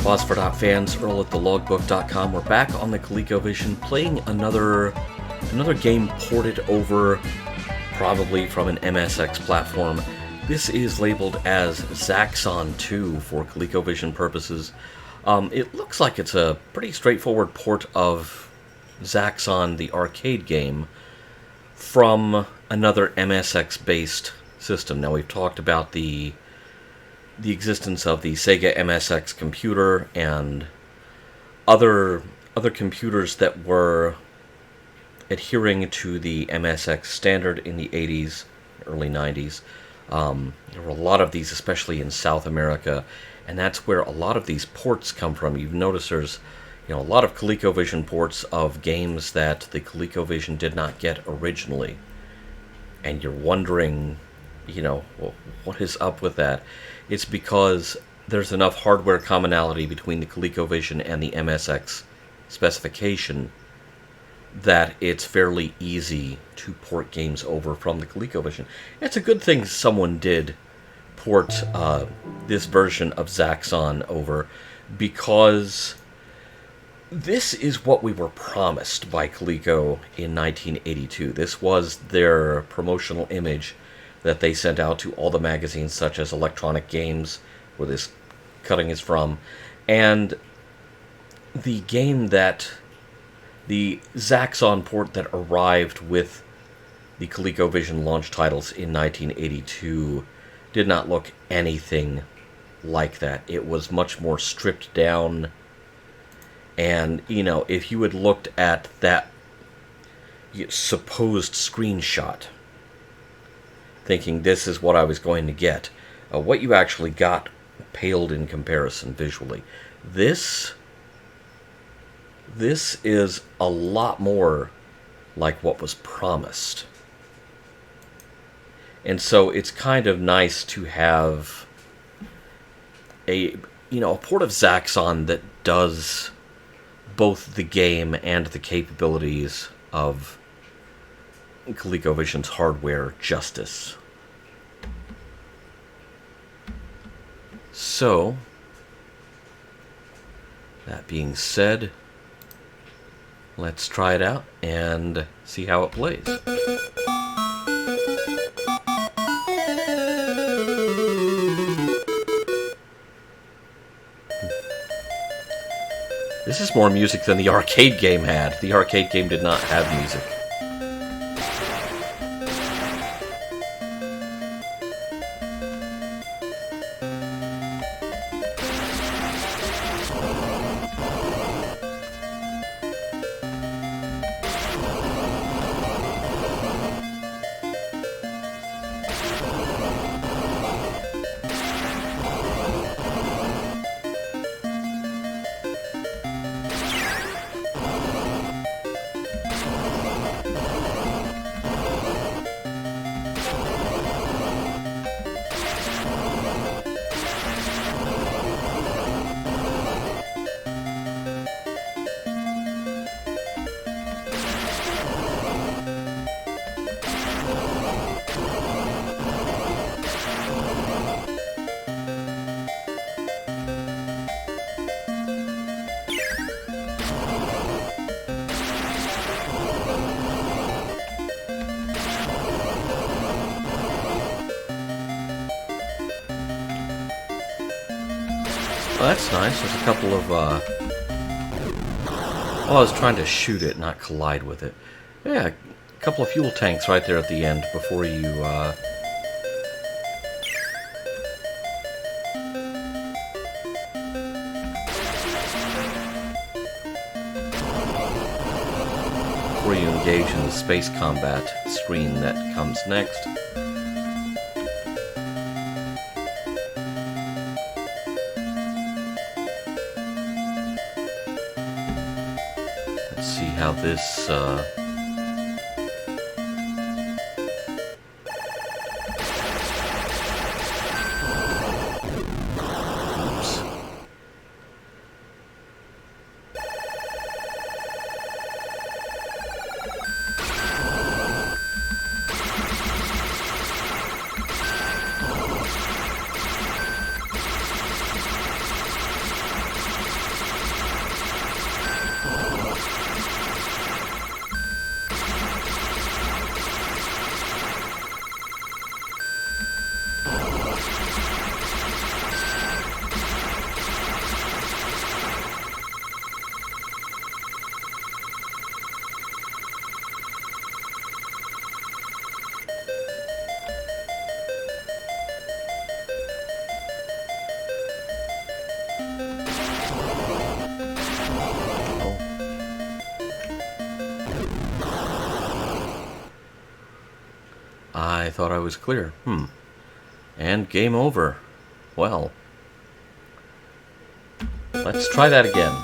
Phosphor Dot fans, Earl at thelogbook.com. We're back on the Colecovision playing another game ported over, probably from an MSX platform. This is labeled as Zaxxon 2 for ColecoVision purposes. It looks like it's a pretty straightforward port of Zaxxon, the arcade game, from another MSX-based system. Now, we've talked about the existence of the Sega MSX computer and other computers that were adhering to the MSX standard in the 80s, early 90s. There were a lot of these, especially in South America, and that's where a lot of these ports come from. You've noticed there's a lot of ColecoVision ports of games that the ColecoVision did not get originally, and you're wondering, what is up with that? It's because there's enough hardware commonality between the ColecoVision and the MSX specification that it's fairly easy to port games over from the ColecoVision. It's a good thing someone did port this version of Zaxxon over, because this is what we were promised by Coleco in 1982. This was their promotional image that they sent out to all the magazines, such as Electronic Games, where this cutting is from, and the game that the Zaxxon port that arrived with the ColecoVision launch titles in 1982 did not look anything like that. It was much more stripped down, and, if you had looked at that supposed screenshot, thinking this is what I was going to get, what you actually got paled in comparison visually. This is a lot more like what was promised. And so it's kind of nice to have a port of Zaxxon that does both the game and the capabilities of ColecoVision's hardware justice. So, that being said, let's try it out and see how it plays. This is more music than the arcade game had. The arcade game did not have music. Well, that's nice. There's a couple of, I was trying to shoot it, not collide with it. Yeah, a couple of fuel tanks right there at the end before you, engage in the space combat screen that comes next. See how this, oops. I thought I was clear. And game over. Well, let's try that again.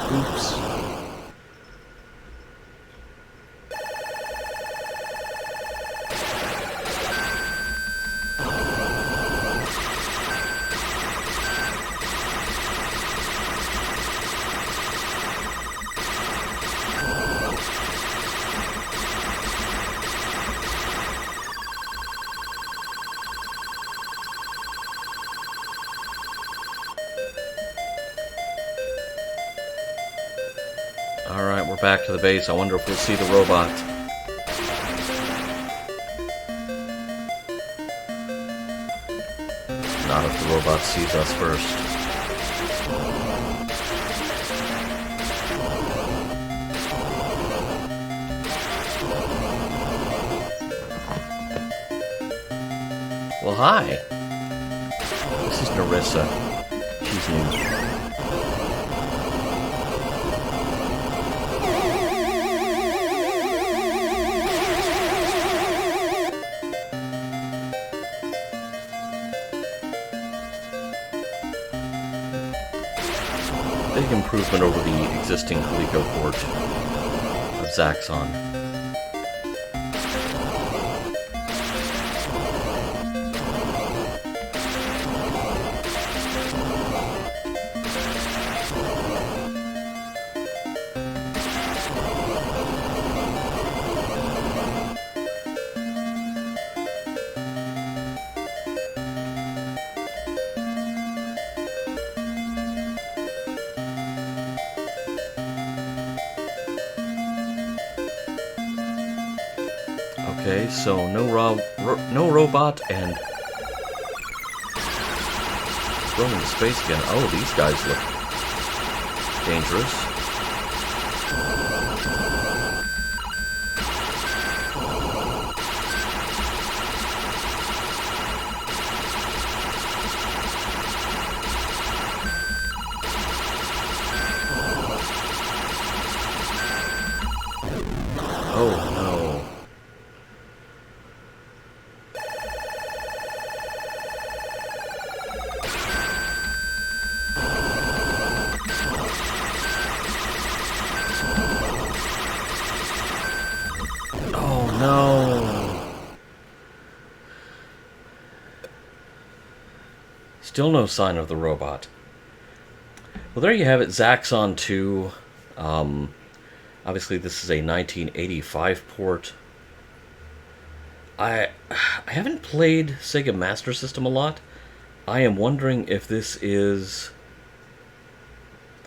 Oops. Alright, we're back to the base. I wonder if we'll see the robot. Not if the robot sees us first. Well, hi. This is Narissa. She's new. Big improvement over the existing Coleco port of Zaxxon. Okay, so no robot and going into space again. Oh, these guys look dangerous. Oh no. No. Still no sign of the robot. Well, there you have it, Zaxxon 2. Obviously, this is a 1985 port. I haven't played Sega Master System a lot. I am wondering if this is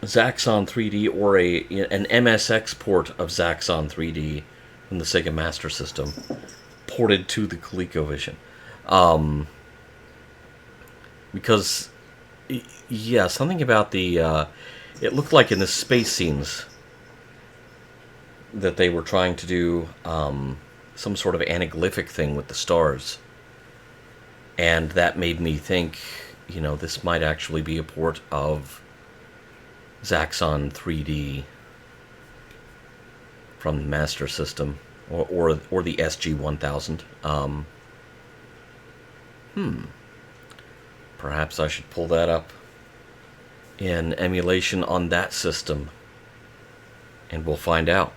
Zaxxon 3D or an MSX port of Zaxxon 3D from the Sega Master System ported to the ColecoVision. Because, yeah, something about the... it looked like in the space scenes that they were trying to do some sort of anaglyphic thing with the stars. And that made me think, this might actually be a port of Zaxxon 3D from the Master System, or the SG-1000. Perhaps I should pull that up in emulation on that system, and we'll find out.